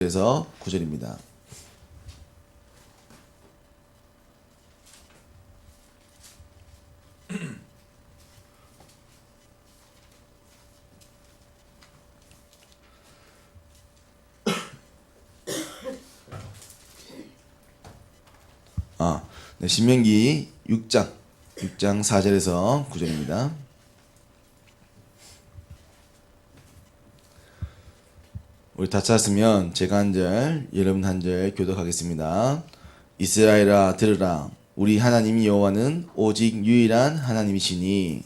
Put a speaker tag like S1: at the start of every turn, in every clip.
S1: 그래서 9절입니다. 네, 신명기 6장 4절에서 9절입니다. 우리 다 찾았으면 제가 한 절, 여러분 한 절 교독하겠습니다. 이스라엘아 들으라, 우리 하나님 여호와는 오직 유일한 하나님이시니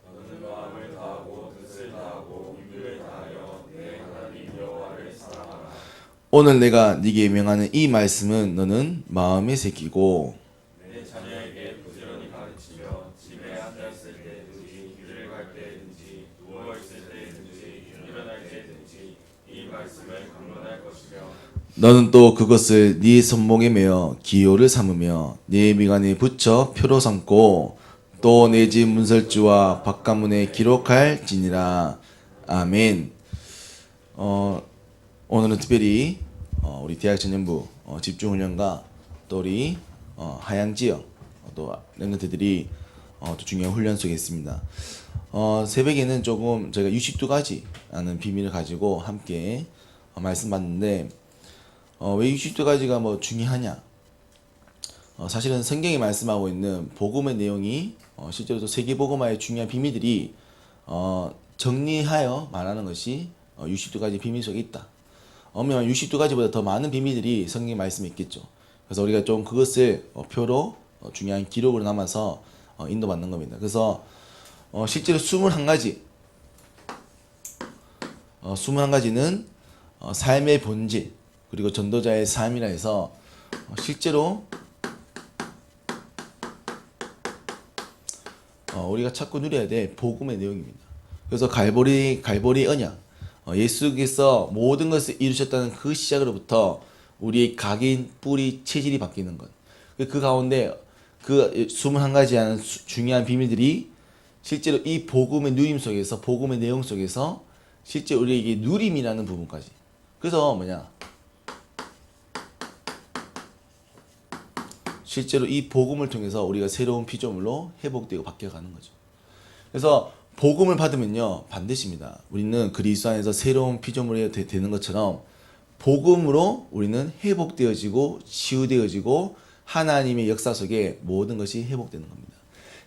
S2: 너는 마음을 다하고 뜻을 다하고 힘을 다하여 내 하나님 여호와를 사랑하라.
S1: 오늘 내가 네게 명하는 이 말씀은 너는 마음에 새기고
S2: 내 자녀에게 부지런히 가르치며 집에 앉아 있을 때든지 길을 갈 때든지 누워 있을 때든지 일어날 때든지 이 말씀을 강론할 것이며
S1: 너는 또 그것을 네 손목에 매어 기호를 삼으며 네 미간에 붙여 표로 삼고 또 내 집 문설주와 바깥문에 기록할지니라. 아멘. 오늘은 특별히 우리 대학 전년부 집중훈련과 또 우리 하양지역 또 랩런트들이 또 중요한 훈련 속에 있습니다. 새벽에는 조금 저희가 62가지라는 비밀을 가지고 함께 말씀받는데 왜 62가지가 뭐 중요하냐? 사실은 성경이 말씀하고 있는 복음의 내용이 실제로 세계복음화의 중요한 비밀들이 정리하여 말하는 것이 62가지 비밀 속에 있다. 엄밀하면 62가지보다 더 많은 비밀들이 성경 말씀에 있겠죠. 그래서 우리가 좀 그것을 표로 중요한 기록으로 남아서 인도받는 겁니다. 그래서 실제로 21가지 21가지는 삶의 본질 그리고 전도자의 삶이라 해서 실제로 우리가 찾고 누려야 될 복음의 내용입니다. 그래서 갈보리 언약, 예수께서 모든 것을 이루셨다는 그 시작으로부터 우리의 각인, 뿌리, 체질이 바뀌는 것. 그 가운데 그 21가지 하는 중요한 비밀들이 실제로 이 복음의 누림 속에서, 복음의 내용 속에서 실제 우리에게 누림이라는 부분까지. 그래서 뭐냐? 실제로 이 복음을 통해서 우리가 새로운 피조물로 회복되고 바뀌어가는 거죠. 그래서 복음을 받으면요 반드시입니다. 우리는 그리스도 안에서 새로운 피조물이 되는 것처럼 복음으로 우리는 회복되어지고 치유되어지고 하나님의 역사 속에 모든 것이 회복되는 겁니다.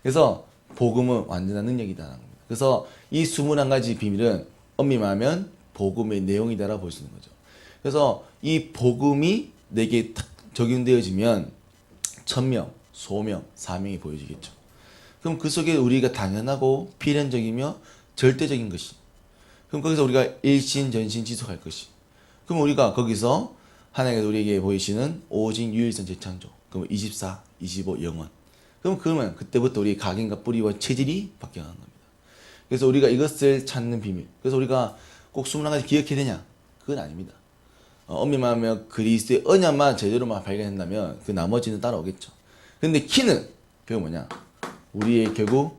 S1: 그래서 복음은 완전한 능력이다라는 겁니다. 그래서 이 21가지 비밀은 엄밀히 말하면 복음의 내용이다라고 볼 수 있는 거죠. 그래서 이 복음이 내게 적용되어지면 천명, 소명, 사명이 보여지겠죠. 그럼 그 속에 우리가 당연하고 필연적이며 절대적인 것이. 그럼 거기서 우리가 일신, 전신, 지속할 것이. 그럼 우리가 거기서 하나님께서 우리에게 보이시는 오직 유일선 재창조. 그럼 24, 25 영원. 그러면 그때부터 우리 각인과 뿌리와 체질이 바뀌어가는 겁니다. 그래서 우리가 이것을 찾는 비밀. 그래서 우리가 꼭 21가지 기억해야 되냐? 그건 아닙니다. 엄밀히 말하면 그리스도의 언약만 제대로만 발견한다면 그 나머지는 따라오겠죠. 근데 키는 그게 뭐냐? 우리의 결국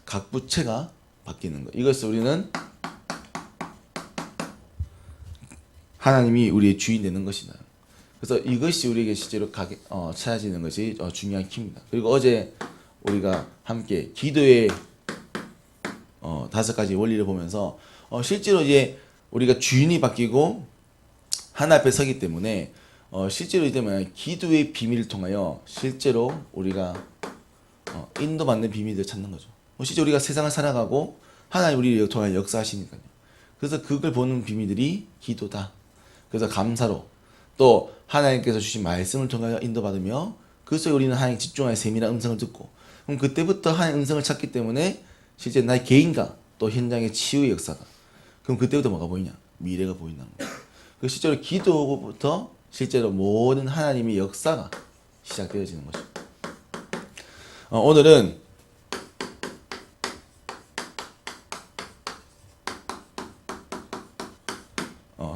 S1: 각 부체가 바뀌는 것. 이것을 우리는 하나님이 우리의 주인 되는 것이다. 그래서 이것이 우리에게 실제로 찾아지는 것이 중요한 키입니다. 그리고 어제 우리가 함께 기도의 5가지 원리를 보면서 실제로 이제 우리가 주인이 바뀌고 하나 앞에 서기 때문에 실제로 이때면 기도의 비밀을 통하여 실제로 우리가 인도받는 비밀을 찾는 거죠. 실제 우리가 세상을 살아가고 하나님 우리를 통하여 역사하시니까요. 그래서 그걸 보는 비밀들이 기도다. 그래서 감사로 또 하나님께서 주신 말씀을 통하여 인도받으며 그 속에 우리는 하나님 집중하여 세밀한 음성을 듣고 그럼 그때부터 하나님 음성을 찾기 때문에 실제 나의 개인과 또 현장의 치유의 역사가 그럼 그때부터 뭐가 보이냐? 미래가 보인다는 거예요. 실제로 기도부터 실제로 모든 하나님의 역사가 시작되어지는 것입니다. 오늘은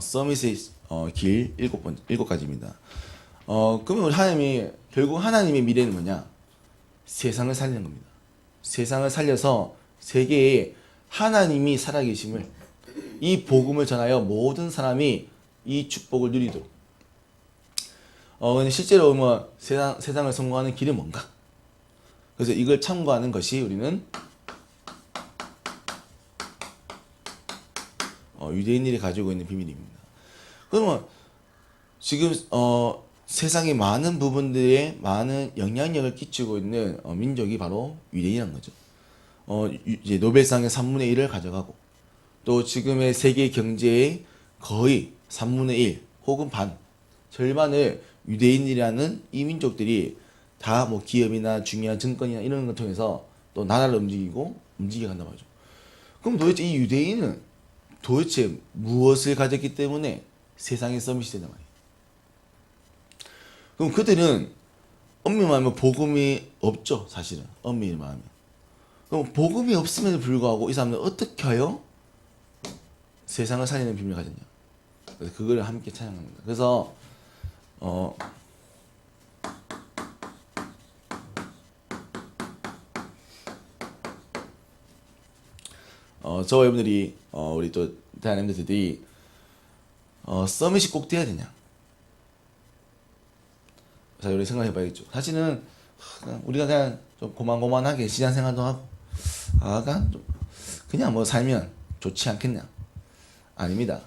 S1: 서밋의 길 7가지입니다. 그러면 우리 하나님이 결국 하나님의 미래는 뭐냐? 세상을 살리는 겁니다. 세상을 살려서 세계에 하나님이 살아계심을 이 복음을 전하여 모든 사람이 이 축복을 누리도록. 근데 실제로 뭐 세상을 성공하는 길은 뭔가? 그래서 이걸 참고하는 것이 우리는 유대인들이 가지고 있는 비밀입니다. 그러면 지금 세상의 많은 부분들에 많은 영향력을 끼치고 있는 민족이 바로 유대인이라는 거죠. 이제 노벨상의 3분의 1을 가져가고 또 지금의 세계 경제의 거의 3분의 1 혹은 반 절반을 유대인이라는 이 민족들이 다 뭐 기업이나 중요한 증권이나 이런 걸 통해서 또 나라를 움직여 간단 말이죠. 그럼 도대체 이 유대인은 도대체 무엇을 가졌기 때문에 세상에 서밋이 된단 말이에요. 그럼 그들은 엄밀히 말하면 복음이 없죠, 사실은. 엄밀히 말하면. 그럼 복음이 없음에도 불구하고 이 사람들은 어떻게 하여 세상을 살리는 비밀을 가졌냐. 그래서 그걸 함께 찬양합니다. 그래서 저와 여러분들이 우리 또 대한민국들이 서밋이 꼭 돼야 되냐? 자, 우리 생각해봐야겠죠. 사실은 우리가 그냥 좀 고만고만하게 시장 생활도 하고, 그냥 뭐 살면 좋지 않겠냐? 아닙니다.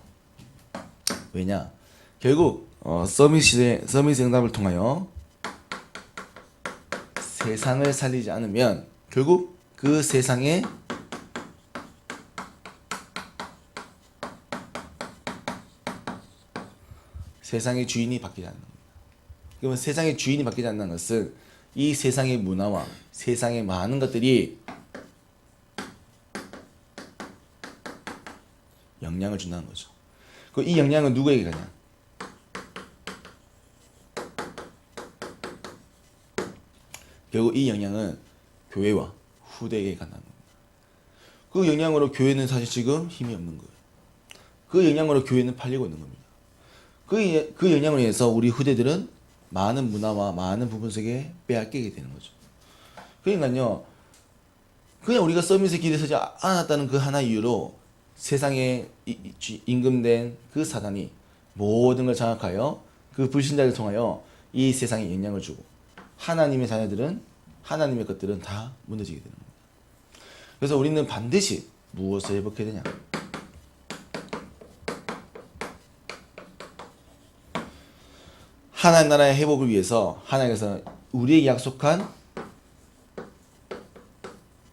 S1: 왜냐? 결국 서밋의 응답을 통하여 세상을 살리지 않으면 결국 그 세상에 세상의 주인이 바뀌지 않는 겁니다. 그러면 세상의 주인이 바뀌지 않는 것은 이 세상의 문화와 세상의 많은 것들이 영향을 준다는 거죠. 이 영향은 누구에게 가냐? 결국 이 영향은 교회와 후대에게 간다는 겁니다. 그 영향으로 교회는 사실 지금 힘이 없는 거예요. 그 영향으로 교회는 팔리고 있는 겁니다. 그 영향으로 인해서 우리 후대들은 많은 문화와 많은 부분 속에 빼앗기게 되는 거죠. 그러니까요, 그냥 우리가 서밋의 길에 서지 않았다는 그 하나 이유로 세상에 임금된 그 사단이 모든 걸 장악하여 그 불신자를 통하여 이 세상에 영향을 주고 하나님의 자녀들은 하나님의 것들은 다 무너지게 되는 겁니다. 그래서 우리는 반드시 무엇을 회복해야 되냐? 하나님 나라의 회복을 위해서 하나님께서 우리에게 약속한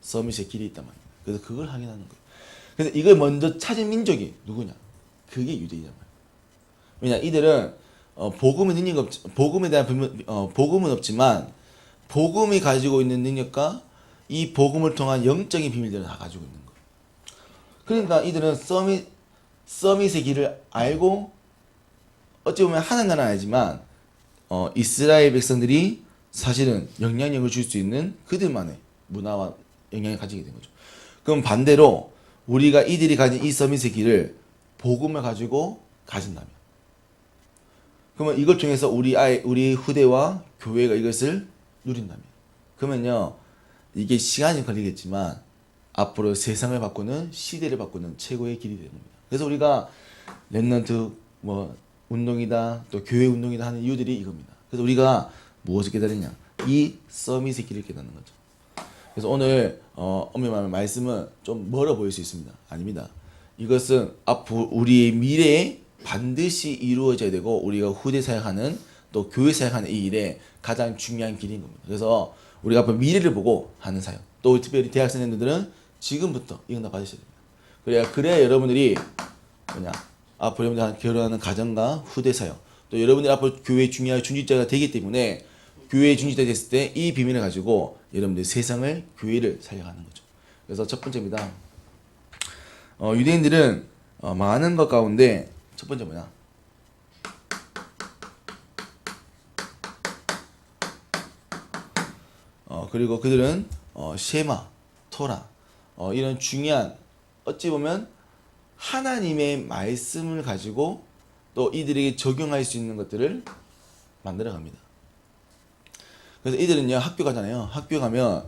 S1: 서밋의 길이 있단 말이에요. 그래서 그걸 확인하는 거예요. 그래서 이걸 먼저 찾은 민족이 누구냐? 그게 유대인이란 말이에요. 왜냐? 이들은 복음의 능력 복음에 대한 복음은 없지만 복음이 가지고 있는 능력과 이 복음을 통한 영적인 비밀들을 다 가지고 있는 거예요. 그러니까 이들은 서밋의 길을 알고 어찌 보면 하나님 나라는 아니지만 이스라엘 백성들이 사실은 영향력을 줄 수 있는 그들만의 문화와 영향을 가지게 된 거죠. 그럼 반대로 우리가 이들이 가진 이 서밋의 길을 복음을 가지고 가진다면, 그러면 이걸 통해서 우리 후대와 교회가 이것을 누린다면, 그러면요 이게 시간이 걸리겠지만 앞으로 세상을 바꾸는 시대를 바꾸는 최고의 길이 되는 겁니다. 그래서 우리가 렘넌트 운동이다 또 교회 운동이다 하는 이유들이 이겁니다. 그래서 우리가 무엇을 깨달으냐? 이 서밋의 길을 깨닫는 거죠. 그래서 오늘 엄밀히 말하면 말씀은 좀 멀어 보일 수 있습니다. 아닙니다. 이것은 앞으로 우리의 미래에 반드시 이루어져야 되고 우리가 후대 사역하는 또 교회 사역하는 이 일에 가장 중요한 길인 겁니다. 그래서 우리가 앞으로 미래를 보고 하는 사역, 또 특별히 대학생들은 지금부터 이 응답 받으셔야 됩니다. 그래야 여러분들이 앞으로 여러분들 결혼하는 가정과 후대 사역, 또 여러분들이 앞으로 교회의 중요한 중직자가 되기 때문에 교회의 중직자 됐을 때 이 비밀을 가지고 여러분들이 세상을, 교회를 살려가는 거죠. 그래서 첫 번째입니다. 유대인들은 많은 것 가운데 첫 번째 뭐냐? 그리고 그들은 셰마, 토라 이런 중요한 어찌 보면 하나님의 말씀을 가지고 또 이들에게 적용할 수 있는 것들을 만들어 갑니다. 그래서 이들은요 학교 가잖아요. 학교 가면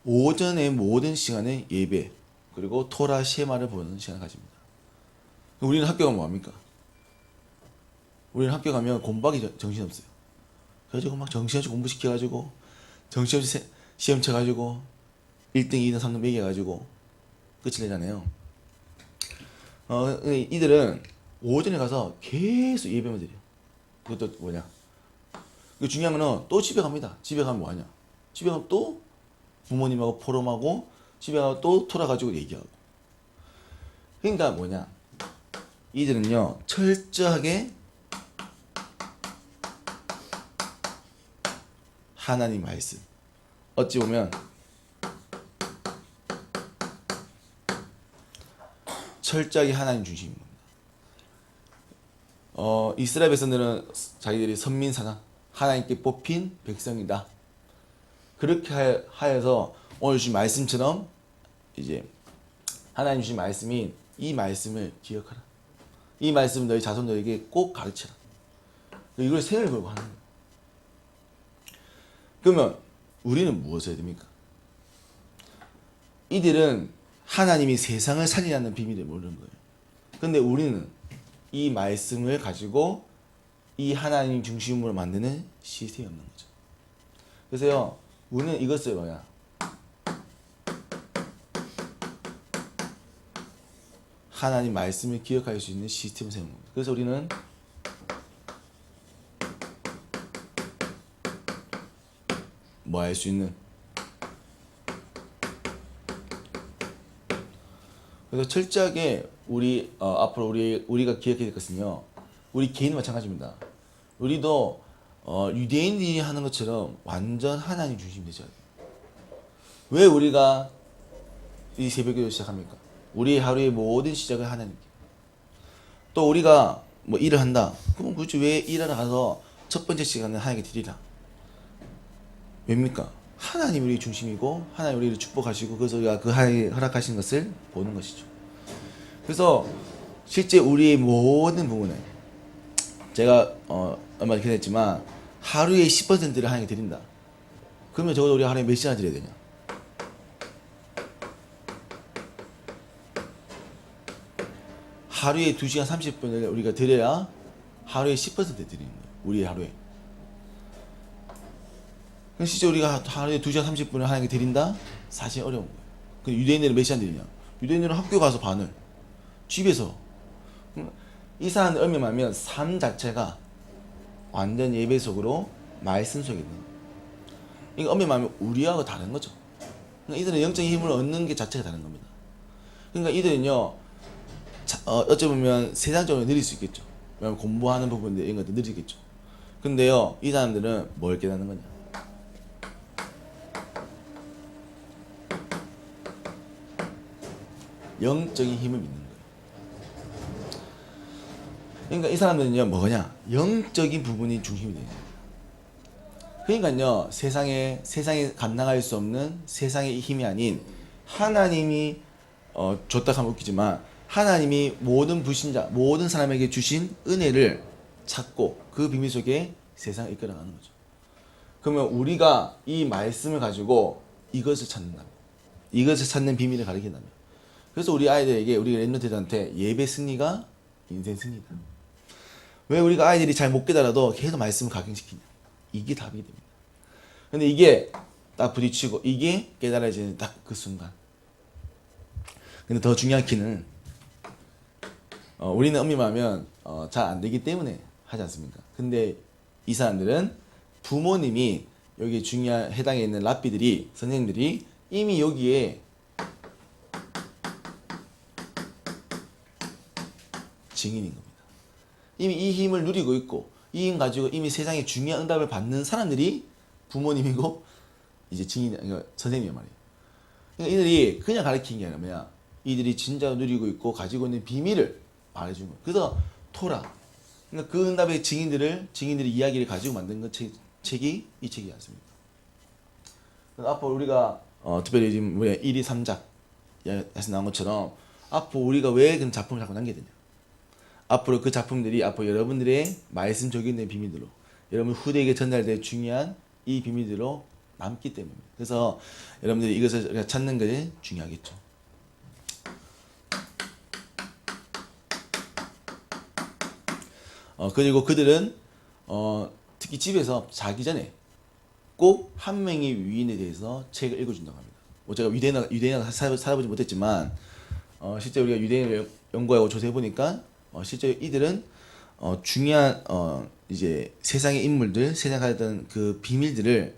S1: 오전에 모든 시간에 예배 그리고 토라 셰마를 보는 시간을 가집니다. 우리는 학교 가면 뭐합니까? 우리는 학교 가면 공부하기 정신없어요. 그래가지고 막 정신없이 공부시켜가지고 정신없이 시험 쳐가지고 1등, 2등, 3등 매겨가지고 끝을 내잖아요. 이들은 오전에 가서 계속 예배만 드려요. 그것도 뭐냐? 그 중요한 거는 또 집에 갑니다. 집에 가면 뭐하냐? 집에 가면 또 부모님하고 포럼하고 집에 가면 또 돌아가지고 얘기하고. 그러니까 뭐냐? 이들은요 철저하게 하나님 말씀. 어찌 보면 철저하게 하나님 중심입니다. 이스라엘 백성들은 자기들이 선민사나 하나님께 뽑힌 백성이다. 그렇게 하여서 오늘 주신 말씀처럼 이제 하나님 주신 말씀인 이 말씀을 기억하라. 이 말씀을 너희 자손들에게 꼭 가르치라. 이걸 생을 걸고 하는 거예요. 그러면 우리는 무엇을 해야 됩니까? 이들은 하나님이 세상을 살리라는 비밀을 모르는 거예요. 근데 우리는 이 말씀을 가지고 이 하나님 중심으로 만드는 시스템이 없는 거죠. 그래서요, 우리는 이것을 뭐야? 하나님 말씀을 기억할 수 있는 시스템을 세우는 겁니다. 그래서 우리는 뭐 할 수 있는, 그래서 철저하게 앞으로 우리가 기억해야 될 것은요, 우리 개인 마찬가지입니다. 우리도 유대인들이 하는 것처럼 완전 하나님 중심이 되셔야 돼요. 왜 우리가 이 새벽기도 시작합니까? 우리 하루의 모든 시작을 하나님께. 또 우리가 뭐 일을 한다. 그럼 굳이 왜 일하러 가서 첫 번째 시간을 하나님께 드리라? 왜입니까? 하나님 우리 중심이고 하나님 우리를 축복하시고 그래서 우리가 그 하나님 허락하신 것을 보는 것이죠. 그래서 실제 우리의 모든 부분에 제가 얼마 전에 했지만 하루에 10%를 하나님께 드린다. 그러면 적어도 우리가 하루에 몇 시간 드려야 되냐? 하루에 2시간 30분을 우리가 드려야 하루에 10% 드리는 거예요. 우리의 하루에. 실제 우리가 하루에 2시간 30분을 하나님께 드린다? 사실 어려운 거예요. 근데 유대인들은 몇 시간 드리냐? 유대인들은 학교 가서 반을, 집에서. 이 사람들 엄명하면 삶 자체가 완전 예배 속으로 말씀 속에 있는 거예요. 이거 엄명하면 우리하고 다른 거죠. 그러니까 이들은 영적인 힘을 얻는 게 자체가 다른 겁니다. 그러니까 이들은요, 어찌 보면 세상적으로 느릴 수 있겠죠. 왜냐면 공부하는 부분들 이런 것도 느리겠죠. 근데요, 이 사람들은 뭘 깨닫는 거냐? 영적인 힘을 믿는 거예요. 그러니까 이 사람들은요, 뭐냐? 영적인 부분이 중심이 돼요. 그러니까요, 세상에 감당할 수 없는 세상의 힘이 아닌 하나님이 줬다 하면 웃기지만 하나님이 모든 불신자, 모든 사람에게 주신 은혜를 찾고 그 비밀 속에 세상을 이끌어가는 거죠. 그러면 우리가 이 말씀을 가지고 이것을 찾는다. 이것을 찾는 비밀을 가르친다면. 그래서 우리 아이들에게, 우리 랩런트들한테 예배 승리가 인생 승리다. 왜 우리가 아이들이 잘 못 깨달아도 계속 말씀을 각인시키냐. 이게 답이 됩니다. 근데 이게 딱 부딪히고 이게 깨달아지는 딱 그 순간. 근데 더 중요한 키는 우리는 엄밀하면 잘 안 되기 때문에 하지 않습니까? 근데 이 사람들은 부모님이 여기 중요한 해당에 있는 랍비들이, 선생님들이 이미 여기에 증인인 겁니다. 이미 이 힘을 누리고 있고 이 힘 가지고 이미 세상에 중요한 응답을 받는 사람들이 부모님이고 이제 증인, 그러니까 선생님이란 말이에요. 그러니까 이들이 그냥 가르치는 게 아니라 뭐야? 이들이 진짜로 누리고 있고 가지고 있는 비밀을 말해주는 거예요. 그래서 토라. 그러니까 그 응답의 증인들의 이야기를 가지고 만든 것 책이 이 책이지 않습니까? 앞으로 우리가 특별히 지금 1위 3작에서 나온 것처럼 앞으로 우리가 왜 그런 작품을 자꾸 남겨야 되냐? 앞으로 그 작품들이 앞으로 여러분들의 말씀 적용된 비밀들로 여러분 후대에게 전달될 중요한 이 비밀들로 남기 때문입니다. 그래서 여러분들이 이것을 찾는 게 중요하겠죠. 그리고 그들은 특히 집에서 자기 전에 꼭 한 명의 위인에 대해서 책을 읽어준다고 합니다. 뭐 제가 유대인을 살아보지 못했지만 실제 우리가 유대인을 연구하고 조사해 보니까 실제 이들은 중요한 이제 세상의 인물들, 세상에 가졌던 그 비밀들을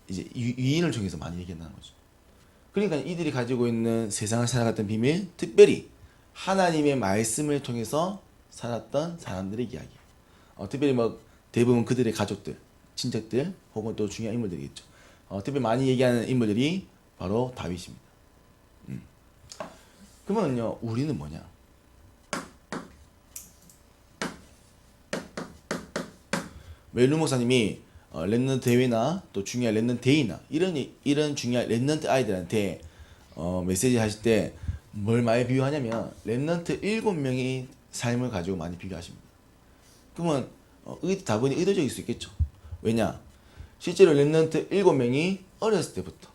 S1: 이제 위인을 통해서 많이 얘기한다는 거죠. 그러니까 이들이 가지고 있는 세상을 살아갔던 비밀, 특별히 하나님의 말씀을 통해서 살았던 사람들의 이야기. 특별히 뭐 대부분 그들의 가족들, 친척들, 혹은 또 중요한 인물들이겠죠. 특별히 많이 얘기하는 인물들이 바로 다윗입니다. 그러면요, 우리는 뭐냐? 멜루 목사님이 랩넌트 대회나 또 중요한 랩넌트 데이나 이런 중요한 랩넌트 아이들한테 메시지 하실 때 뭘 많이 비유하냐면 랩넌트 7명의 삶을 가지고 많이 비교하십니다. 그러면 다분히 의도적일 수 있겠죠. 왜냐? 실제로 랩넌트 7명이 어렸을 때부터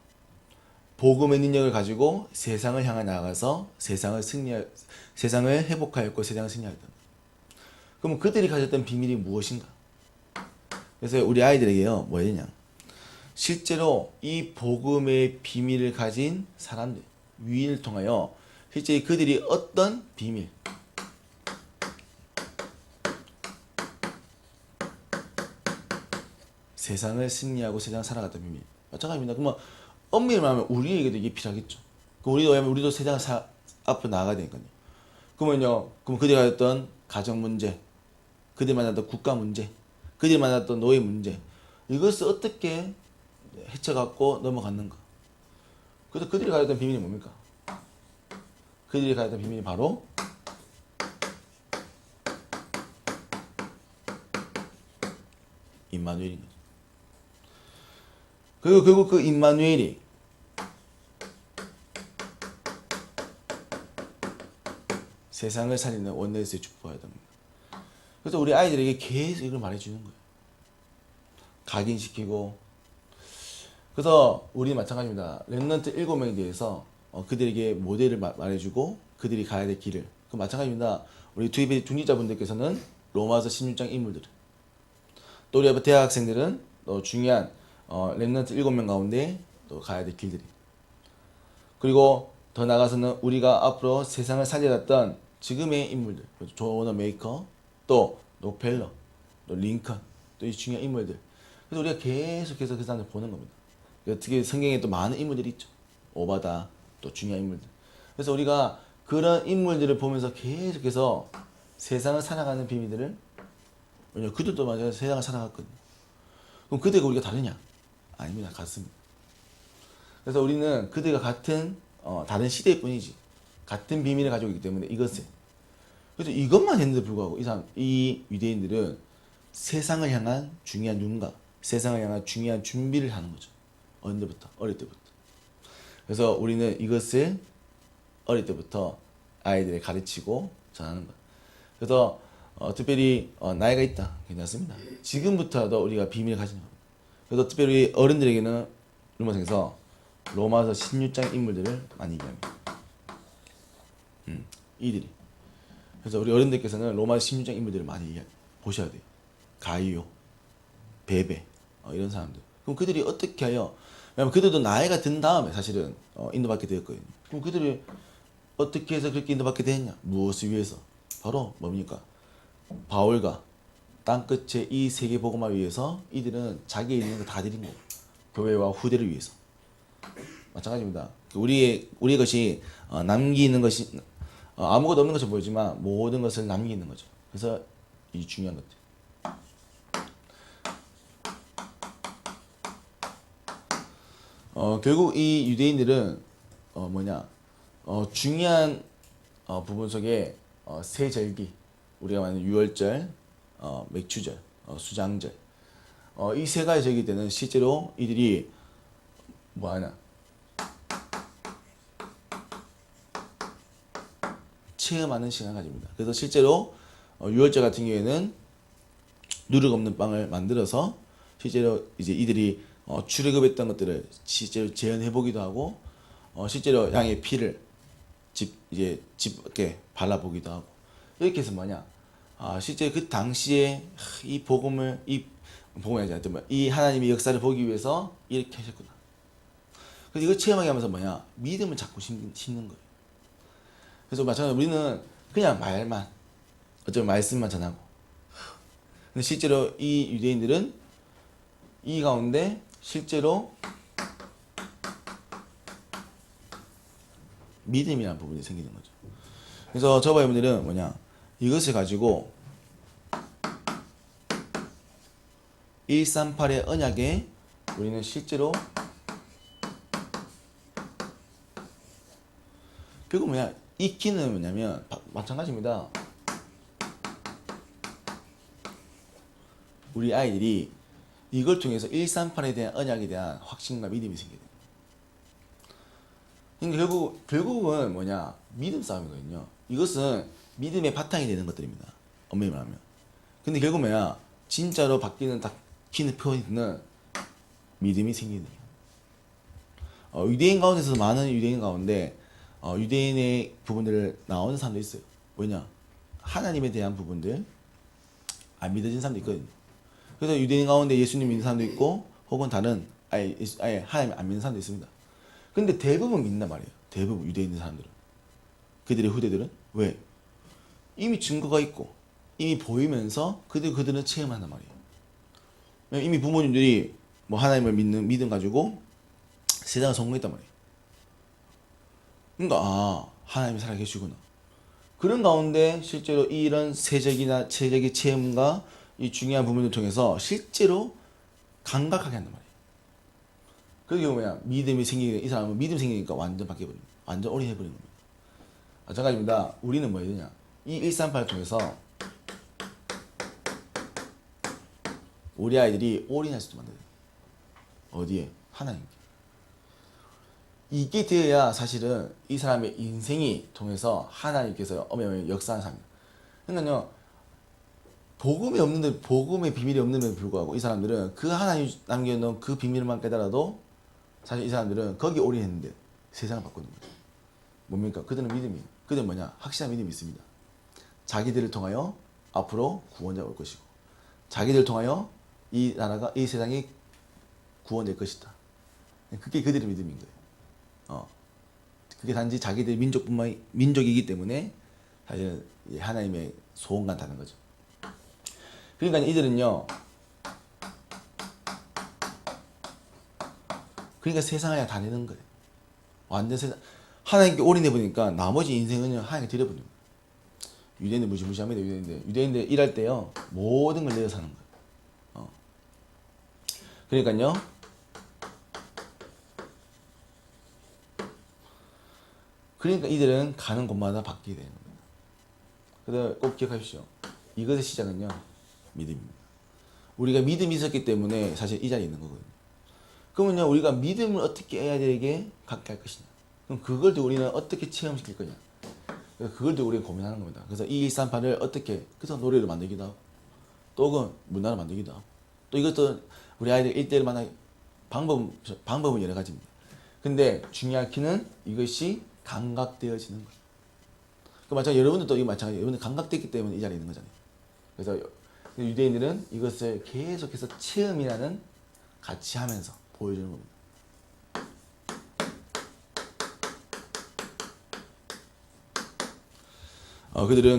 S1: 복음의 능력을 가지고 세상을 향해 나아가서 세상을 회복하였고 세상을 승리하였다. 그러면 그들이 가졌던 비밀이 무엇인가? 그래서 우리 아이들에게요, 뭐였냐? 실제로 이 복음의 비밀을 가진 사람들, 위인을 통하여 실제 그들이 어떤 비밀, 세상을 승리하고 세상을 살아갔던 비밀. 마찬가지입니다. 그러면 엄밀히 말하면 우리에게도 이게 필요하겠죠. 우리도 세상 앞으로 나아가야 되니까요. 그러면 그들이 가졌던 가정 문제, 그들이 만났던 국가 문제, 그들이 만났던 노예 문제, 이것을 어떻게 헤쳐갖고 넘어갔는가? 그래서 그들이 가졌던 비밀이 뭡니까? 그들이 가졌던 비밀이 바로 임마누엘인 거죠. 그리고 결국 그 임마누엘이 세상을 살리는 원내스의 축복이었던 겁니다. 그래서 우리 아이들에게 계속 이걸 말해주는 거예요. 각인시키고. 그래서 우리 마찬가지입니다. 랩넌트 7명에 대해서 그들에게 모델을 말해주고 그들이 가야 될 길을. 그 마찬가지입니다. 우리 투입의 중지자분들께서는 로마서 16장 인물들. 또 우리 대학생들은 또 중요한 랩넌트 7명 가운데 또 가야 될 길들이. 그리고 더 나아가서는 우리가 앞으로 세상을 살려갔던 지금의 인물들, 존 워너 메이커, 또 록펠러, 또 링컨, 또 이 중요한 인물들. 그래서 우리가 계속해서 그 사람들 보는 겁니다. 특히 성경에 또 많은 인물들이 있죠. 오바다, 또 중요한 인물들. 그래서 우리가 그런 인물들을 보면서 계속해서 세상을 살아가는 비밀들을, 왜냐면 그들도 마찬가지로 세상을 살아갔거든요. 그럼 그들과 우리가 다르냐? 아닙니다. 같습니다. 그래서 우리는 그들과 같은 다른 시대일 뿐이지 같은 비밀을 가지고 있기 때문에 이것을, 그래서 이것만 했는데 불구하고 이 유대인들은 세상을 향한 중요한 윤곽, 세상을 향한 중요한 준비를 하는 거죠. 어릴 때부터. 그래서 우리는 이것을 어릴 때부터 아이들에 가르치고 전하는 거예요. 그래서 특별히 나이가 있다, 괜찮습니다. 지금부터라도 우리가 비밀을 가지는 겁니다. 그래서 특별히 어른들에게는 르모생에서 로마서 16장 인물들을 많이 얘기합니다. 이들이. 그래서 우리 어른들께서는 로마서 16장 인물들을 많이 보셔야 돼요. 가이오, 베베, 이런 사람들. 그럼 그들이 어떻게 하여, 왜냐면 그들도 나이가 든 다음에 사실은 인도받게 되었거든요. 그럼 그들이 어떻게 해서 그렇게 인도받게 됐냐? 무엇을 위해서? 바로 뭡니까? 바울과 땅끝의 이 세계 복음을 위해서 이들은 자기의 있는 거 다 드린 거예요. 교회와 후대를 위해서. 마찬가지입니다. 우리의 것이 남기는 것이 아무것도 없는 것처럼 보이지만 모든 것을 남기는 거죠. 그래서 이 중요한 것들. 결국 이 유대인들은 중요한 부분 속에 세 절기, 우리가 말하는 유월절, 맥추절, 수장절, 이 세 가지 절기 때는 실제로 이들이 체험하는 시간을 가집니다. 그래서 실제로 유월절 같은 경우에는 누룩 없는 빵을 만들어서 실제로 이제 이들이 출애굽했던 것들을 실제로 재현해 보기도 하고, 실제로 양의 피를 집게 발라 보기도 하고, 이렇게 해서 실제 그 당시에 이 복음이 아니라 이 하나님의 역사를 보기 위해서 이렇게 하셨구나. 그래서 이거 체험하게 하면서 뭐냐? 믿음을 자꾸 심는 거예요. 그래서 마찬가지로 우리는 그냥 말만, 어쩌면 말씀만 전하고. 근데 실제로 이 유대인들은 이 가운데 실제로 믿음이라는 부분이 생기는 거죠. 그래서 저와 여러분들은 뭐냐? 이것을 가지고 138의 언약에 우리는 실제로 결국 뭐냐? 익히는 뭐냐면 마찬가지입니다. 우리 아이들이 이걸 통해서 138에 대한 언약에 대한 확신과 믿음이 생겨요. 그러니까 결국은 뭐냐? 믿음 싸움이거든요. 이것은 믿음의 바탕이 되는 것들입니다. 엄밀히 말하면. 근데 결국 뭐야? 진짜로 바뀌는 딱 키는 포인트는 믿음이 생기는 거예요. 유대인 가운데서 많은 유대인 가운데 유대인의 부분들을 나오는 사람도 있어요. 왜냐? 하나님에 대한 부분들 안 믿어진 사람도 있거든요. 그래서 유대인 가운데 예수님 믿는 사람도 있고 혹은 다른 아예 하나님 안 믿는 사람도 있습니다. 근데 대부분 믿는단 말이에요. 대부분 유대인 사람들은. 그들의 후대들은 왜? 이미 증거가 있고 이미 보이면서 그들은 체험한단 말이에요. 이미 부모님들이 뭐 하나님을 믿는 믿음 가지고 세상을 성공했단 말이에요. 그러니까 하나님이 살아계시구나. 그런 가운데 실제로 이런 세적이나 체적의 체험과 이 중요한 부분을 통해서 실제로 감각하게 한단 말이에요. 그게 뭐냐? 믿음이 생기니까 이 사람은 믿음 생기니까 완전 바뀌어버립니다. 완전 올인해버리는 겁니다. 마찬가지입니다. 우리는 뭐 해야 되냐? 이 138을 통해서 우리 아이들이 올인할 수 있도록 만들어야 돼요. 어디에? 하나님께. 이게 되어야 사실은 이 사람의 인생이 통해서 하나님께서 어마어마하게 역사하는 사람입니다. 그러니까요, 복음의 비밀이 없는데도 불구하고 이 사람들은 그 하나님 남겨놓은 그 비밀만 깨달아도 사실 이 사람들은 거기 올인했는데 세상을 바꾸는 거예요. 뭡니까? 그들은 믿음이에요. 그들은 뭐냐? 확실한 믿음이 있습니다. 자기들을 통하여 앞으로 구원자가 올 것이고 자기들을 통하여 이 나라가 이 세상이 구원될 것이다. 그게 그들의 믿음인 거예요. 그게 단지 자기들 민족이기 때문에 사실은 하나님의 소원과는 다른 거죠. 그러니까 이들은요, 그러니까 세상을 그냥 다니는 거예요. 완전 세상 하나님께 올인해 보니까 나머지 인생은 하나님께 드려버립니다. 유대인들 무시무시합니다. 유대인들 일할 때요 모든 걸 내려 사는 거예요. 그러니까요. 그러니까 이들은 가는 곳마다 바뀌게 되는 겁니다. 그래서 꼭 기억하십시오. 이것의 시작은요 믿음입니다. 우리가 믿음이 있었기 때문에 사실 이 자리에 있는 거거든요. 그러면요 우리가 믿음을 어떻게 아이들에게 갖게 할 것이냐. 그럼 그걸 또 우리는 어떻게 체험시킬 거냐. 그걸 또 우리가 고민하는 겁니다. 그래서 이 138을 어떻게 그래서 노래를 만들기도 하고 또 혹은 문화를 만들기도 하고 또 이것도 우리 아이들 1대1 만날 방법은 여러 가지입니다. 근데 중요한 키는 이것이 감각되어지는 거예요. 그 마찬가지 여러분들도 이거 마찬가지 여러분들 감각됐기 때문에 이 자리에 있는 거잖아요. 그래서 유대인들은 이것을 계속해서 체험이라는 같이 하면서 보여주는 겁니다.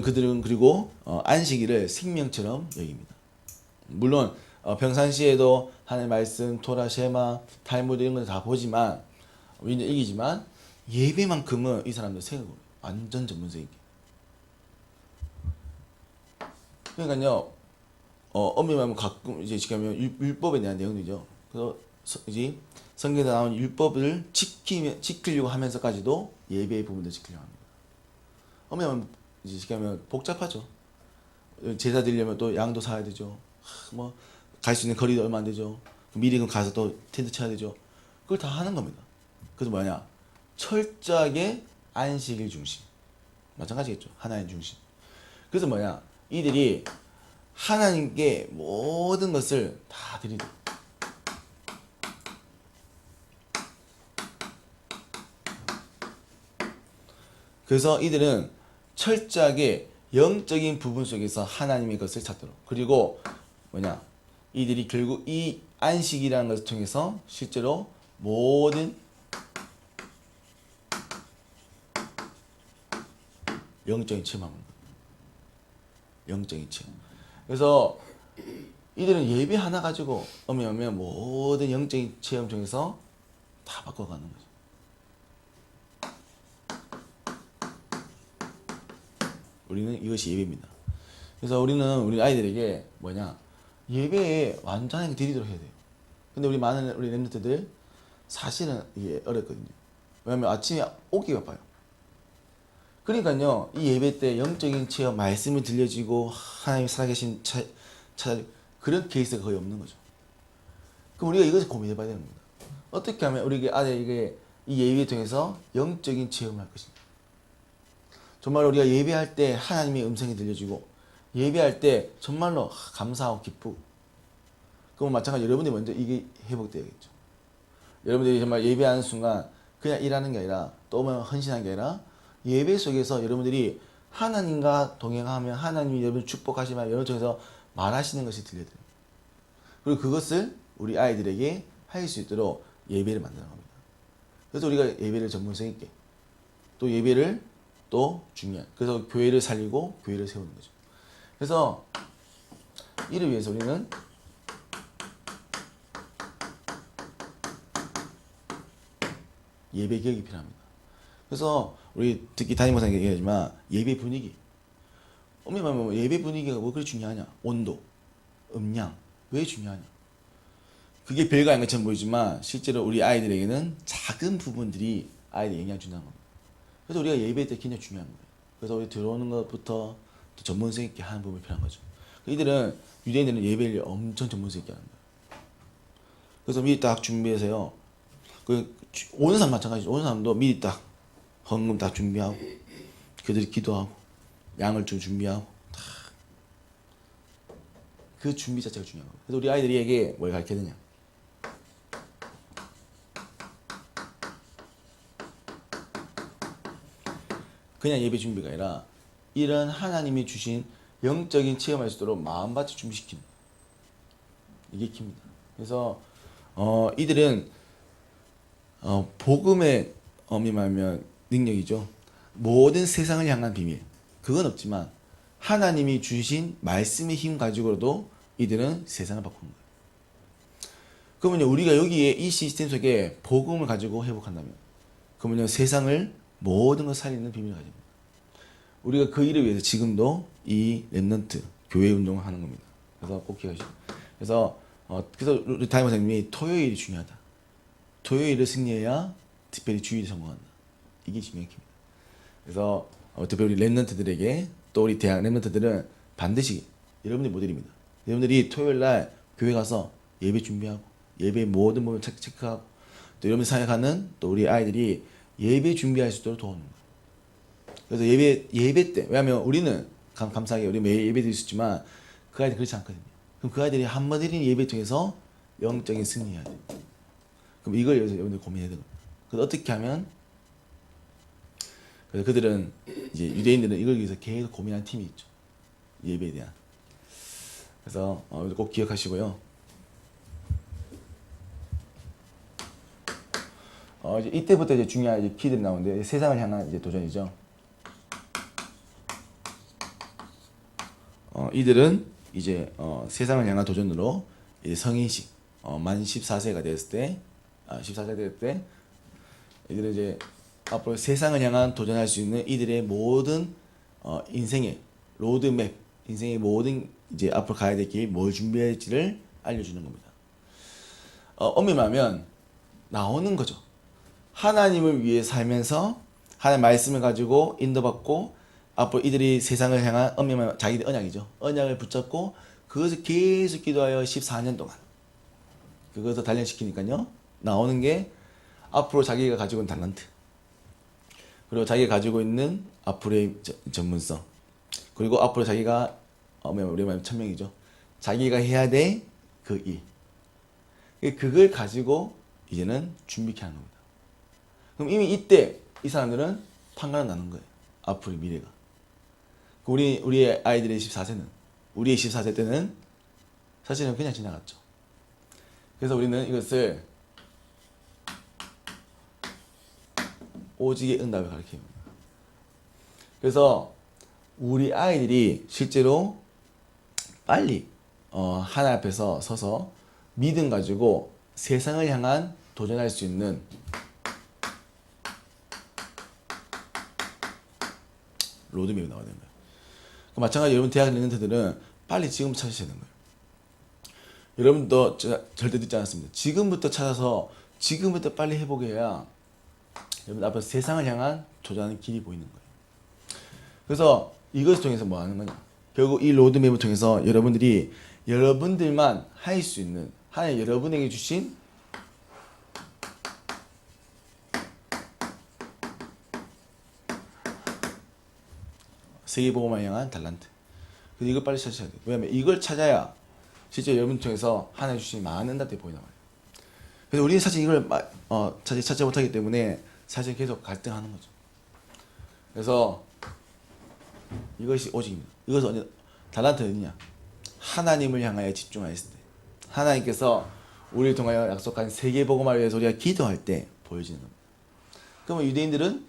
S1: 그들은 그리고 안식일을 생명처럼 여깁니다. 물론 평상시에도 하나님의 말씀, 토라, 쉐마, 탈무드 이런 걸 다 보지만 우리는 이기지만 예배만큼은 이 사람들 생각을 완전 전문적이게. 그러니까요, 엄밀히 말하면 가끔 이제 지금 율법에 대한 내용이죠. 그래서 이제 성경에 나온 율법을 지키려고 하면서까지도 예배의 부분을 지키려고 합니다. 엄밀히 말하면 이제 지금 복잡하죠. 제사 드리려면 또 양도 사야 되죠. 뭐 갈 수 있는 거리도 얼마 안 되죠. 미리 그럼 가서 또 텐트 쳐야 되죠. 그걸 다 하는 겁니다. 그래서 뭐냐? 철저하게 안식일 중심. 마찬가지겠죠. 하나님 중심. 그래서 뭐냐? 이들이 하나님께 모든 것을 다 드리죠. 그래서 이들은 철저하게 영적인 부분 속에서 하나님의 것을 찾도록. 그리고 뭐냐? 이들이 결국 이 안식이라는 것을 통해서 실제로 모든 영적인 체험하는 거예요. 영적인 체험. 그래서 이들은 예배 하나 가지고 오면 모든 영적인 체험 중에서 다 바꿔가는 거죠. 우리는 이것이 예배입니다. 그래서 우리 아이들에게 뭐냐? 예배에 완전하게 드리도록 해야 돼요. 근데 우리 랩런트들 사실은 이게 어렵거든요. 왜냐면 아침에 오기 바빠요. 그러니까요, 이 예배 때 영적인 체험, 말씀이 들려지고 하나님 살아계신 찾아 그런 케이스가 거의 없는 거죠. 그럼 우리가 이것을 고민해봐야 되는 겁니다. 어떻게 하면 우리 아들에게 이 예배를 통해서 영적인 체험을 할 것인가? 정말 우리가 예배할 때 하나님의 음성이 들려지고 예배할 때 정말로 감사하고 기쁘고 그럼 마찬가지로 여러분들이 먼저 이게 회복되어야겠죠. 여러분들이 정말 예배하는 순간 그냥 일하는 게 아니라 또 헌신하는 게 아니라 예배 속에서 여러분들이 하나님과 동행하면 하나님이 여러분 축복하시면 여러분 통해서 말하시는 것이 들려요. 그리고 그것을 우리 아이들에게 할 수 있도록 예배를 만드는 겁니다. 그래서 우리가 예배를 전문성 있게 또 예배를 또 중요한 그래서 교회를 살리고 교회를 세우는 거죠. 그래서 이를 위해서 우리는 예배 개혁이 필요합니다. 그래서 우리 특히 담임 목사님 얘기하지만 예배 분위기 엄밀히 예배 분위기가 뭐 그렇게 중요하냐? 온도, 음량 왜 중요하냐? 그게 별거 아닌 것처럼 보이지만 실제로 우리 아이들에게는 작은 부분들이 아이들에 영향을 준다는 겁니다. 그래서 우리가 예배 때 굉장히 중요한 거예요. 그래서 우리 들어오는 것부터 또 전문성 있게 하는 부분이 필요한 거죠. 이들은 유대인들은 예배를 엄청 전문성 있게 하는 거예요. 그래서 미리 딱 준비해서요. 오는 사람 마찬가지죠. 오는 사람도 미리 딱 헌금 다 준비하고 그들이 기도하고 양을 좀 준비하고 그 준비 자체가 중요한 거예요. 그래서 우리 아이들에게 뭘 가르쳐야 되냐? 그냥 예배 준비가 아니라 이런 하나님이 주신 영적인 체험할 수 있도록 마음밭을 준비시키는 이게 킵니다. 그래서 이들은 복음의 말하면 능력이죠. 모든 세상을 향한 비밀 그건 없지만 하나님이 주신 말씀의 힘 가지고도 이들은 세상을 바꾸는 거예요. 그러면 우리가 여기에 이 시스템 속에 복음을 가지고 회복한다면 그러면 세상을 모든 걸 살리는 비밀을 가집니다. 우리가 그 일을 위해서 지금도 이 랩런트 교회 운동을 하는 겁니다. 그래서 꼭 기억하시고 그래서 우리 담임 목사님이 토요일이 중요하다. 토요일을 승리해야 특별히 주일이 성공한다. 이게 중요한 킵니다. 그래서 특별히 우리 랩런트들에게 또 우리 대학 랩런트들은 반드시 여러분들이 모델입니다. 여러분들이 토요일 날 교회 가서 예배 준비하고 예배 모든 부분 체크하고 또 여러분들 생각하는 또 우리 아이들이 예배 준비할 수 있도록 도와주는 거예요. 그래서 예배 때 왜냐하면 우리는 감사하게 우리 매일 예배 드릴 수 있지만 그 아이들 그렇지 않거든요. 그럼 그 아이들이 한 번 드리는 예배 통해서 영적인 승리해야 돼요. 그럼 이걸 여러분들 고민해야 되는 거예요. 그래서 어떻게 하면 그래서 그들은 이제 유대인들은 이걸 위해서 계속 고민하는 팀이 있죠. 예배에 대한. 그래서 꼭 기억하시고요. 이제 이때부터 이제 중요한 이제 키들이 나오는데 세상을 향한 이제 도전이죠. 이들은 이제 세상을 향한 도전으로 이제 성인식 만 14세가 됐을 때 14세가 됐을 때 이들은 이제 앞으로 세상을 향한 도전할 수 있는 이들의 모든 인생의 로드맵 인생의 모든 이제 앞으로 가야 될 길 뭘 준비해야 할지를 알려주는 겁니다. 엄밀히 말하면 나오는 거죠. 하나님을 위해 살면서 하나님의 말씀을 가지고 인도받고 앞으로 이들이 세상을 향한 엄밀히 말하면 자기들 언약이죠. 언약을 붙잡고 그것을 계속 기도하여 14년 동안 그것을 단련시키니까요. 나오는 게 앞으로 자기가 가지고 있는 달란트 그리고 자기가 가지고 있는 앞으로의 전문성 그리고 앞으로 자기가 우리 말하면 천명이죠. 자기가 해야 될 그 일 그걸 가지고 이제는 준비케 하는 겁니다. 그럼 이미 이때 이 사람들은 판가름 나는 거예요. 앞으로의 미래가. 우리 아이들의 14세는 우리의 14세 때는 사실은 그냥 지나갔죠. 그래서 우리는 이것을 오직의 응답을 가르칩니다. 그래서 우리 아이들이 실제로 빨리 하나님 앞에서 서서 믿음 가지고 세상을 향한 도전할 수 있는 로드맵이 나와야 되는 거예요. 마찬가지로 여러분 대학 랩런트들은 빨리 지금 찾으셔야 되는 거예요. 여러분도 절대 늦지 않았습니다. 지금부터 찾아서 지금부터 빨리 해보게 해야 여러분 앞에 세상을 향한 도전하는 길이 보이는 거예요. 그래서 이것을 통해서 뭐 하는 거냐? 결국 이 로드맵을 통해서 여러분들이 여러분들만 할 수 있는 하나님 여러분에게 주신 세계복음을 향한 달란트. 그래서 이걸 빨리 찾으셔야 돼요. 왜냐하면 이걸 찾아야 실제 여러분 통해서 하나님 주신 많은 응답들이 보이단 말이에요. 그래서 우리는 사실 이걸 찾지 못하기 때문에 사실 계속 갈등하는 거죠. 그래서 이것이 오직입니다. 이것은 언제 달란트는 어디냐? 하나님을 향하여 집중하였을 때 하나님께서 우리를 통하여 약속한 세계복음을 위해서 우리가 기도할 때 보여지는 겁니다. 그러면 유대인들은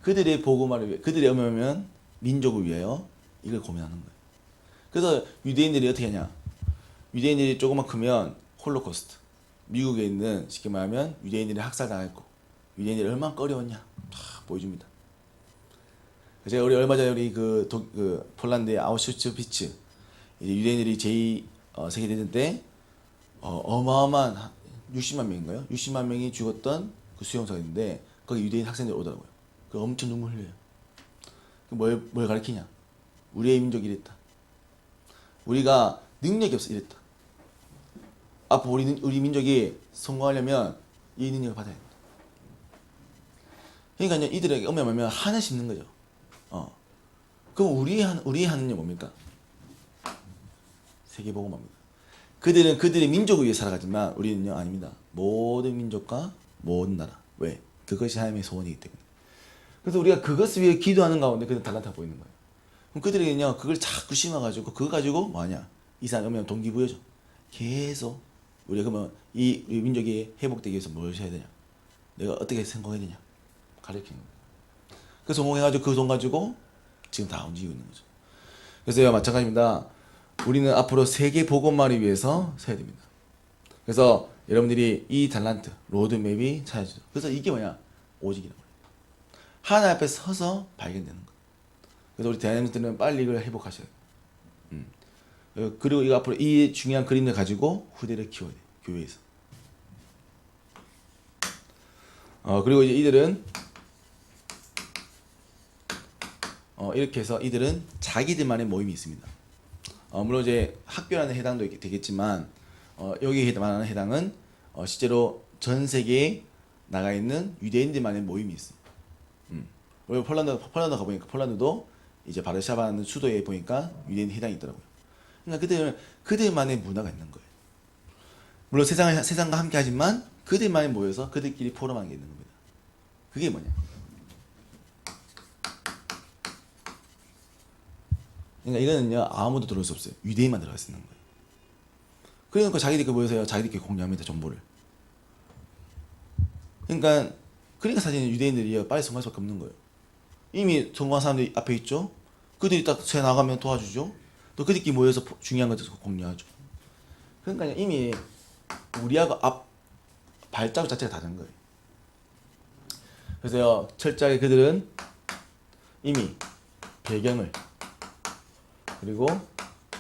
S1: 그들의 복음을 위해 그들의 어머면 민족을 위하여 이걸 고민하는 거예요. 그래서 유대인들이 어떻게 하냐? 유대인들이 조금만 크면 홀로코스트. 미국에 있는 쉽게 말하면 유대인들이 학살당했고 유대인들이 얼마나 꺼려웠냐 다 보여줍니다. 제가 우리 얼마 전에 우리 그 폴란드의 아우슈비츠 이제 유대인들이 제2 세계대전 때 어마어마한 60만 명인가요? 60만 명이 죽었던 그 수용소가 있는데 거기 유대인 학생들이 오더라고요. 그 엄청 눈물 흘려요. 뭘 가르치냐? 우리의 민족이 이랬다. 우리가 능력이 없어 이랬다. 앞으로 우리 민족이 성공하려면 이 능력을 받아야 된다. 그러니까 이들에게 엄연하면 한을 심는 거죠. 그럼 우리 하는 일 뭡니까? 세계복음합니다. 그들은 그들의 민족을 위해 살아가지만 우리는요 아닙니다. 모든 민족과 모든 나라. 왜? 그것이 하나님의 소원이기 때문에. 그래서 우리가 그것을 위해 기도하는 가운데 그들 달란트가 보이는 거예요. 그럼 그들에게는요 그걸 자꾸 심어가지고 그거 가지고 뭐하냐? 이 사람 오면 동기부여죠. 계속 우리가 그러면 우리 민족이 회복되기 위해서 뭘 해야 되냐? 내가 어떻게 성공해야 되냐? 가르치는 거예요. 그 성공해가지고 그 돈 가지고 지금 다 움직이고 있는 거죠. 그래서 마찬가지입니다. 우리는 앞으로 세계 복음화를 위해서 서야 됩니다. 그래서 여러분들이 이 달란트 로드맵이 찾아지죠. 그래서 이게 뭐냐? 오직이라고 해요. 하나님 앞에 서서 발견되는 거. 그래서 우리 대한민국들은 빨리 이걸 회복하셔야 돼요. 그리고 이거 앞으로 이 중요한 그림을 가지고 후대를 키워야 돼요. 교회에서. 그리고 이제 이들은 이렇게 해서 이들은 자기들만의 모임이 있습니다. 물론 이제 학교라는 해당도 되겠지만 여기에 말하는 해당은 실제로 전 세계에 나가 있는 유대인들만의 모임이 있어요. 폴란드 가보니까 폴란드도 이제 바르샤바라는 수도에 보니까 유대인 해당이 있더라고요. 그러니까 그들만의 문화가 있는 거예요. 물론 세상과 함께 하지만 그들만이 모여서 그들끼리 포럼하는 게 있는 겁니다. 그게 뭐냐? 그러니까 이거는요 아무도 들어올 수 없어요. 유대인만 들어갈 수 있는 거예요. 그러니까 자기들끼리 모여서요 자기들끼리 공유합니다. 정보를. 그러니까 사실 유대인들이 빨리 성공할 수밖에 없는 거예요. 이미 성공한 사람들이 앞에 있죠. 그들이 딱 새 나가면 도와주죠. 또 그들끼리 모여서 중요한 것들 공유하죠. 그러니까 이미 우리하고 발자국 자체가 다른 거예요. 그래서요 철저하게 그들은 이미 배경을 그리고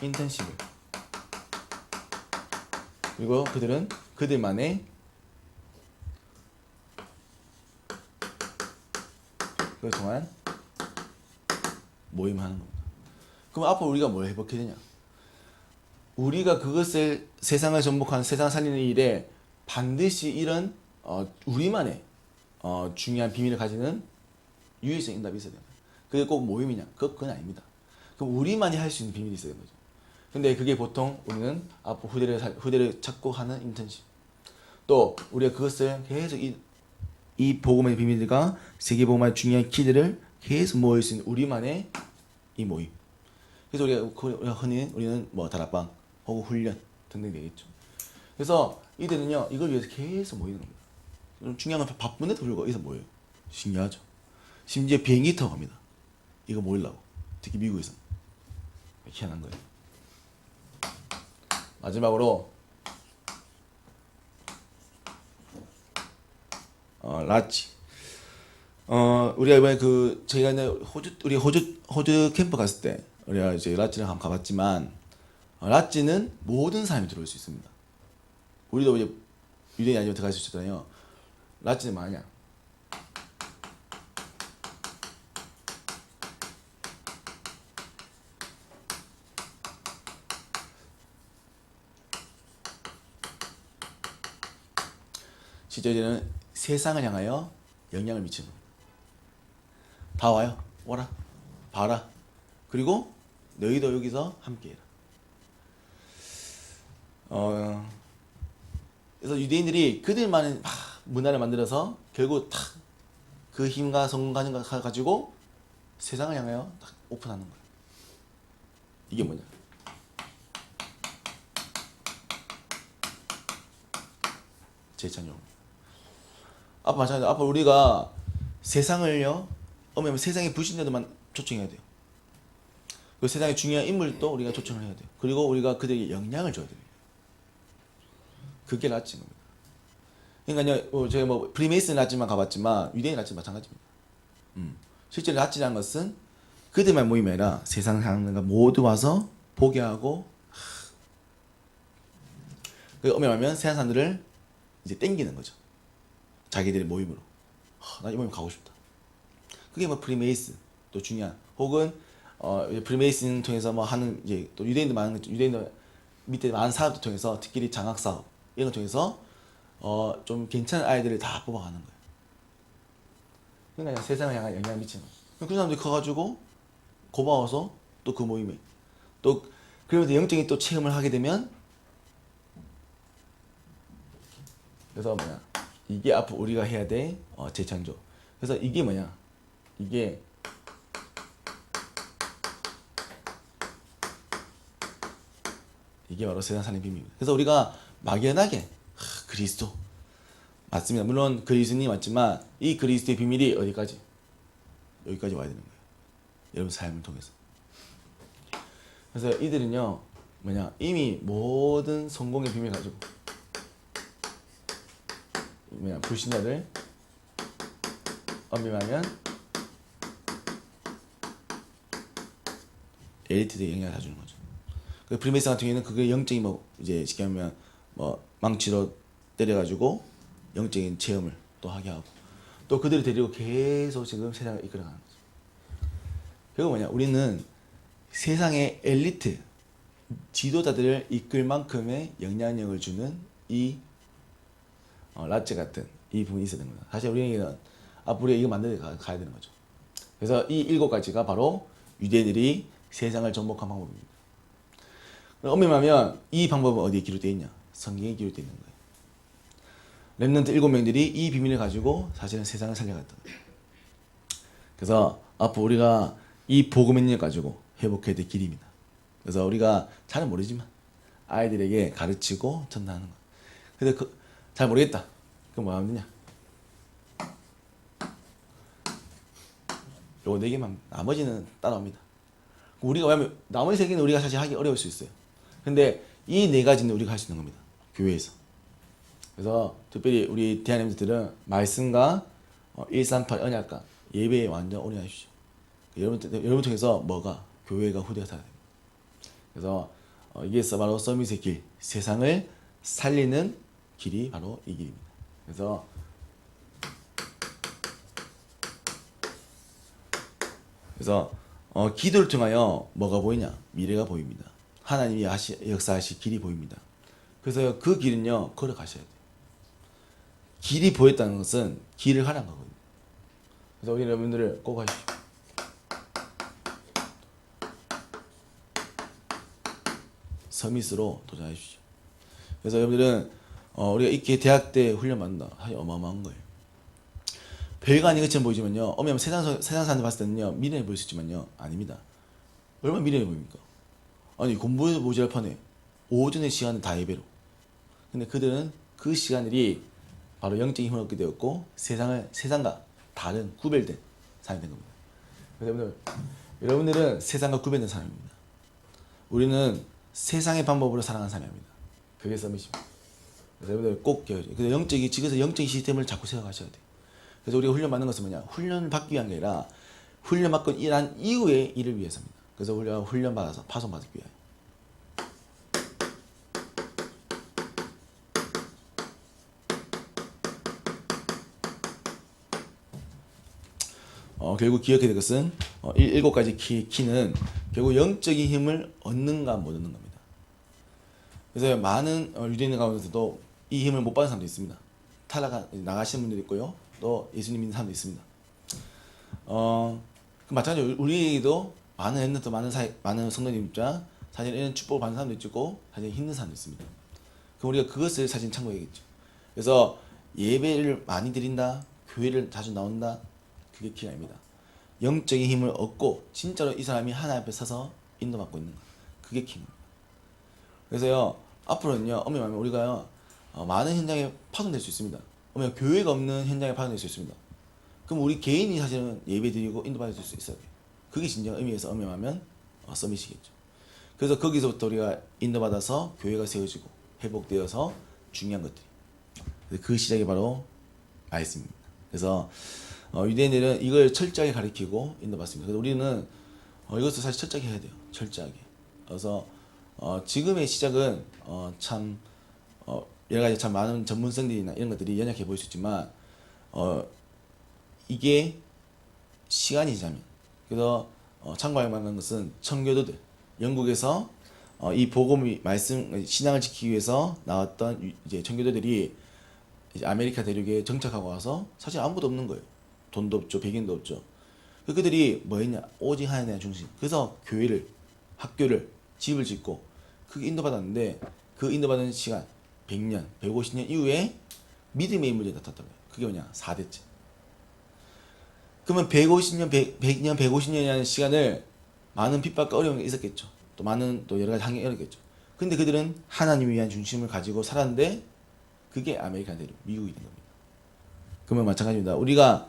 S1: 인턴십을 그리고 그들은 그들만의 그걸 통한 모임을 하는 겁니다. 그럼 앞으로 우리가 뭘 회복해야 되냐? 우리가 그것을 세상을 전복하는 세상을 살리는 일에 반드시 이런 우리만의 중요한 비밀을 가지는 유일성 응답이 있어야 돼요. 그게 꼭 모임이냐? 그건 아닙니다. 그럼 우리만이 할 수 있는 비밀이 있어야 되는 거죠. 근데 그게 보통 우리는 앞으로 후대를 찾고 하는 인턴십. 또 우리가 그것을 계속 이 복음의 비밀들과 세계 복음의 중요한 키들을 계속 모을 수 있는 우리만의 이 모임. 그래서 우리가 흔히 우리는 뭐 다락방 혹은 훈련 등등 되겠죠. 그래서 이들은요 이걸 위해서 계속 모이는 겁니다. 그럼 중요한 건 바쁜데도 불구하고 여기서 모여요. 신기하죠. 심지어 비행기 타고 갑니다. 이거 모이려고. 특히 미국에서 희한한 거예요. 마지막으로 라치. 우리가 이번에 저희가 이제 호주 캠프 갔을 때 우리가 이제 라치를 한번 가봤지만 라치는 모든 사람이 들어올 수 있습니다. 우리도 이제 유대인 아니면 들어갈 수 있잖아요. 라치는 뭐냐? 실제로는 세상을 향하여 영향을 미치는 겁니다. 다 와요. 오라. 봐라. 그리고 너희도 여기서 함께해라. 그래서 유대인들이 그들만의 문화를 만들어서 결국 탁 그 힘과 성공과 가지고 세상을 향하여 딱 오픈하는 거예요. 이게 뭐냐? 재창조. 아빠 마찬가지로 아빠 우리가 세상을요, 어머니 세상의 불신자들만 초청해야 돼요. 그 세상의 중요한 인물도 우리가 초청을 해야 돼요. 그리고 우리가 그들에게 영향을 줘야 돼요. 그게 라치인 겁니다. 그러니까요, 제가 뭐 프리메이슨 라치만 가봤지만 유대인 라치 마찬가지입니다. 실제로 라치라는 것은 그들만 모임이 아니라 세상 사람들과 모두 와서 보게 하고, 그 엄연하면 세상 사람들을 이제 땡기는 거죠. 자기들의 모임으로. 나 이 모임 가고 싶다. 그게 뭐 프리메이슨 또 중요한, 혹은 프리메이슨 통해서 뭐 하는 이제 또 유대인들 많은 유대인들 밑에 많은 사업들 통해서 특히 장학 사업 이런 걸 통해서 좀 괜찮은 아이들을 다 뽑아가는 거예요. 그러니까 세상을 향한 영향을 미치는 거예요. 그 사람들이 커가지고 고마워서 또 그 모임에 또 그러면서 영적인 또 체험을 하게 되면, 그래서 뭐냐, 이게 앞으로 우리가 해야 될 재창조. 그래서 이게 뭐냐, 이게 바로 세상 사는 비밀입니다. 그래서 우리가 막연하게 그리스도 맞습니다. 물론 그리스도님 맞지만 이 그리스도의 비밀이 어디까지? 여기까지 와야 되는 거예요. 여러분 삶을 통해서. 그래서 이들은요 뭐냐, 이미 모든 성공의 비밀 가지고 뭐냐, 불신자들 엄밀하면 엘리트들에게 영향을 다 주는 거죠. 그 프리메이슨 같은 경우에는 그게 영적인 뭐 이제 쉽게 하면 뭐 망치로 때려가지고 영적인 체험을 또 하게 하고, 또 그들을 데리고 계속 지금 세상을 이끌어가는 거죠. 그리고 뭐냐, 우리는 세상의 엘리트 지도자들을 이끌 만큼의 영향력을 주는 이 라체 같은 이 부분이 있어야 됩니다. 사실 우리에게는 앞으로 이거 만들어 가야 되는 거죠. 그래서 이 7가지가 바로 유대인들이 세상을 정복한 방법입니다. 엄밀하면 이 방법은 어디에 기록되어 있냐? 성경에 기록되어 있는 거예요. 렘넌트 7명들이 이 비밀을 가지고 사실은 세상을 살려갔다. 그래서 앞으로 우리가 이 복음의 능력 가지고 회복해야 될 길입니다. 그래서 우리가 잘은 모르지만 아이들에게 가르치고 전달하는 거. 근데 잘 모르겠다. 그럼 뭐 하면 되냐? 요거 4개만, 나머지는 따라옵니다. 우리가 왜냐면 나머지 3개는 우리가 사실 하기 어려울 수 있어요. 근데 이 4가지는 우리가 할 수 있는 겁니다. 교회에서. 그래서 특별히 우리 대한민국들은 말씀과 138 언약과 예배에 완전 올인하십시오. 여러분 통해서 뭐가? 교회가 후대가 살아야 됩니다. 그래서 이게 바로 서밋의 길, 세상을 살리는 길이 바로 이 길입니다. 그래서 기도를 통하여 뭐가 보이냐? 미래가 보입니다. 하나님이 역사하실 길이 보입니다. 그래서 그 길은요 걸어가셔야 돼요. 길이 보였다는 것은 길을 가란 거거든요. 그래서 우리 여러분들을 꼭 하십시오. 서밋으로 도전하십시오. 그래서 여러분들은 우리가 이렇게 대학 때 훈련 받는다. 사실 어마어마한 거예요. 별거 아닌 것처럼 보이지만요, 세상 사람들 봤을 때는요 미래를 보일 수 있지만요 아닙니다. 얼마나 미련해 보입니까? 아니 공부해도 모자랄 판에 오전의 시간을 다 예배로. 근데 그들은 그 시간들이 바로 영적인 힘을 얻게 되었고 세상과 다른 구별된 사람이 된 겁니다. 그래서 여러분들은 세상과 구별된 사람입니다. 우리는 세상의 방법으로 살아가는 사람입니다. 그게 서밋입니다. 그래서 여러분들 꼭 기억해요. 그래서 지금서 영적인 시스템을 자꾸 생각하셔야 돼요. 그래서 우리가 훈련 받는 것은 뭐냐? 훈련을 받기 위한 게 아니라 훈련 받고 일한 이후의 일을 위해서입니다. 그래서 우리가 훈련 받아서 파손 받기 위하여. 결국 기억해야 될 것은 7가지 키는 결국 영적인 힘을 얻는가 못 얻는 겁니다. 그래서 많은 유대인 가운데서도 이 힘을 못 받는 사람도 있습니다. 나가시는 분들도 있고요. 또 예수님 믿는 사람도 있습니다. 마찬가지로 우리에게도 많은 성도님 입장 사실 이런 축복을 받는 사람도 있고 사실 힘든 사람도 있습니다. 그럼 우리가 그것을 사실 참고해야겠죠. 그래서 예배를 많이 드린다, 교회를 자주 나온다, 그게 키가 아닙니다. 영적인 힘을 얻고 진짜로 이 사람이 하나님 앞에 서서 인도받고 있는 것, 그게 키입니다. 그래서요 앞으로는요 엄밀하면 우리가요 많은 현장에 파손될 수 있습니다. 교회가 없는 현장에 파손될 수 있습니다. 그럼 우리 개인이 사실은 예배드리고 인도받을 수 있어야 돼요. 그게 진정 의미에서 엄밀하면 서밋이겠죠. 그래서 거기서부터 우리가 인도받아서 교회가 세워지고 회복되어서 중요한 것들이, 그 시작이 바로 말씀입니다. 그래서 유대인들은 이걸 철저하게 가르치고 인도받습니다. 그래서 우리는 이것을 사실 철저하게 해야 돼요. 철저하게. 그래서 지금의 시작은 참 여러 가지 참 많은 전문성들이나 이런 것들이 연약해 보일 수 있지만 이게 시간이 지나면, 그래서 참고할 만한 것은 청교도들, 영국에서 이 복음이 신앙을 지키기 위해서 나왔던 이제 청교도들이 이제 아메리카 대륙에 정착하고 와서 사실 아무것도 없는 거예요. 돈도 없죠, 백인도 없죠. 그들이 뭐 했냐? 오직 하나님에 대한 중심. 그래서 교회를, 학교를, 집을 짓고 그게 인도받았는데, 그 인도받은 시간 100년, 150년 이후에 믿음의 인물이 나타났다고요. 그게 뭐냐? 4대째. 그러면 150년, 100년, 150년이라는 시간을 많은 핍박과 어려움이 있었겠죠. 또 많은 또 여러 가지 환경이 어렵겠죠. 근데 그들은 하나님을 위한 중심을 가지고 살았는데 그게 아메리칸 대륙, 미국이 된 겁니다. 그러면 마찬가지입니다. 우리가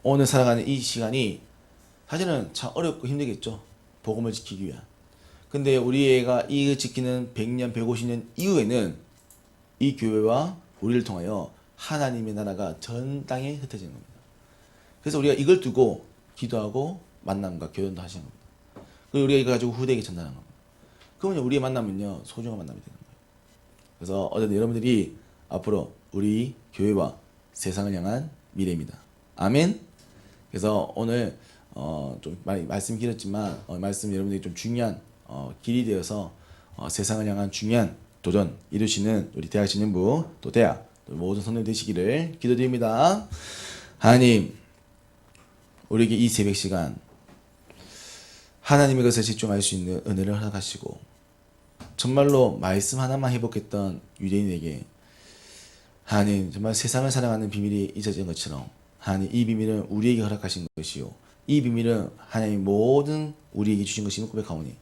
S1: 오늘 살아가는 이 시간이 사실은 참 어렵고 힘들겠죠. 복음을 지키기 위한. 근데 우리가 이 지키는 100년, 150년 이후에는 이 교회와 우리를 통하여 하나님의 나라가 전 땅에 흩어지는 겁니다. 그래서 우리가 이걸 두고 기도하고 만남과 교연도 하시는 겁니다. 그리고 우리가 이거 가지고 후대에게 전달하는 겁니다. 그러면 우리의 만남은요 소중한 만남이 되는 거예요. 그래서 어쨌든 여러분들이 앞으로 우리 교회와 세상을 향한 미래입니다. 아멘. 그래서 오늘 좀 많이 말씀이 길었지만 말씀 여러분들이 좀 중요한 길이 되어서 세상을 향한 중요한 도전 이루시는 우리 대학 진흥부 또 대학 또 모든 성도님 되시기를 기도드립니다. 하나님, 우리에게 이 새벽 시간 하나님의 것에 집중할 수 있는 은혜를 허락하시고 정말로 말씀 하나만 회복했던 유대인에게 하나님 정말 세상을 사랑하는 비밀이 잊어진 것처럼 하나님 이 비밀은 우리에게 허락하신 것이요 이 비밀은 하나님 모든 우리에게 주신 것임을 고백하오니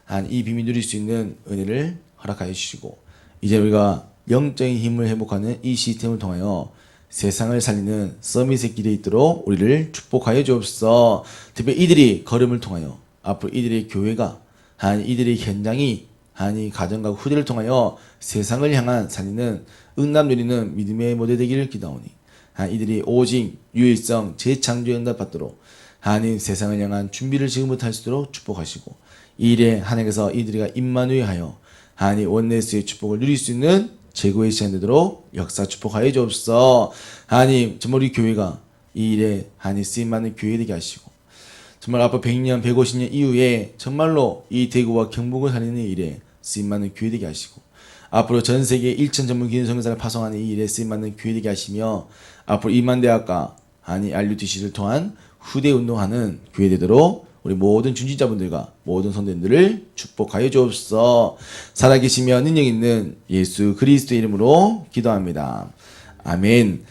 S1: 하나님 이 비밀 누릴 수 있는 은혜를 허락하여 주시고 이제 우리가 영적인 힘을 회복하는 이 시스템을 통하여 세상을 살리는 서밋의 길에 있도록 우리를 축복하여 주옵소서. 특별히 이들이 걸음을 통하여 앞으로 이들의 교회가 하나님 이들의 현장이 하나님 가정과 후대를 통하여 세상을 향한 살리는 응답 누리는 믿음의 모델 되기를 기도하오니 하나님 이들이 오직 유일성 재창조의 응답 받도록 하나님 세상을 향한 준비를 지금부터 할 수 있도록 축복하시고 이 일에 하나님께서 이들이가 임마누엘하여 하나님 원네스의 축복을 누릴 수 있는 최고의 시간 되도록 역사 축복하여 주옵소서. 하나님 정말 우리 교회가 이 일에 하나님 쓰임받는 교회 되게 하시고 정말 앞으로 100년 150년 이후에 정말로 이 대구와 경북을 살리는 일에 쓰임받는 교회 되게 하시고 앞으로 전 세계 1천 전문 기능 성교사를 파송하는 이 일에 쓰임받는 교회 되게 하시며 앞으로 이만대학과 하나님 RUTC를 통한 후대 운동하는 교회 되도록 우리 모든 중진자분들과 모든 성도님들을 축복하여 주옵소서. 살아계시며 능력 있는 예수 그리스도 이름으로 기도합니다. 아멘.